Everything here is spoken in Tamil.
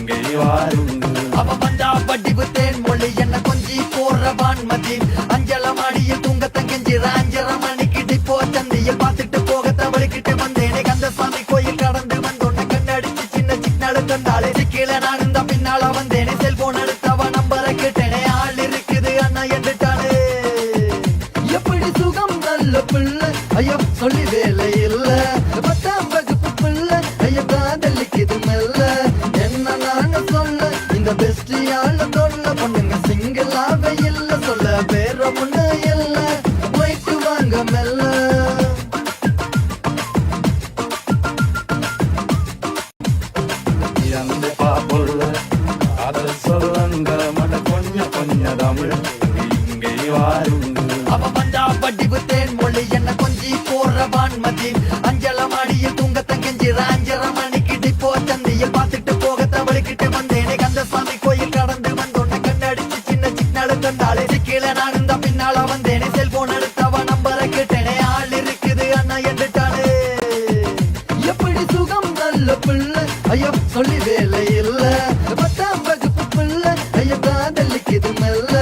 இங்கே வாருங்க. அவ வந்தா வடிவு தேன் மொழி என்ன கொஞ்சி போற வான்மதி அஞ்சல மாடியில் தூங்க தங்கஞ்சி அஞ்சரை மணிக்கு டிப்போ சந்தையில் பார்த்துட்டு போக தவளிக்கிட்டு வந்தேனே கந்தசாமி கோயில் கடந்து வந்தோன்ன கண்ணடிச்சு சின்ன சிக்னல் தந்தாலே சிக்கல நான் இந்த பின்னால வந்தேனே செல்போன் எடுத்தவ நம்பரை கேட்டேனே ஆள் இருக்குது அண்ணா என்றுட்டானே எப்படி சுகம் நல்ல பிள்ளை ஐயோ சொல்லி வேலை இல்ல 10ஆம் வகுப்பு பிள்ளை ஐயோ காதலிக்குது மெல்ல என்ன நாங்க சொல்ல இந்த பெஸ்ட் யாழ தொல்ல பொண்ணுங்க சிங்கிளாவே இல்ல சொல்ல வேற ஒண்ணு இல்ல போயிட்டு வாங்க மெல்ல அந்த பாப்புள்ள காதல் சொல்லுங்க மட கொஞ்ச தமிழ் இங்கே வாருங்க. அவ வந்தா வடிவு தேன் மொழி என்ன கொஞ்சி போற வான்மதி அஞ்சல மாடியில் தூங்க தங்கஞ்சி அஞ்சரை மணிக்கு டிப்போ சந்தையில் பார்த்துட்டு போக தவளிக்கிட்டு வந்தேனே கந்தசாமி கோயில் கடந்து வந்தோன்ன கண்ணடிச்சு சின்ன சிக்னல் தந்தாலே சிக்கல நான் இந்த பின்னால வந்தேனே செல்போன் எடுத்தவ நம்பரை கேட்டேனே ஆள் இருக்குது அண்ணா என்றுட்டானே எப்படி சுகம் நல்ல பிள்ளை ஐயோ சொல்லி வேலை இல்ல 10ஆம் வகுப்பு பிள்ளை ஐயோ காதலிக்குது மெல்ல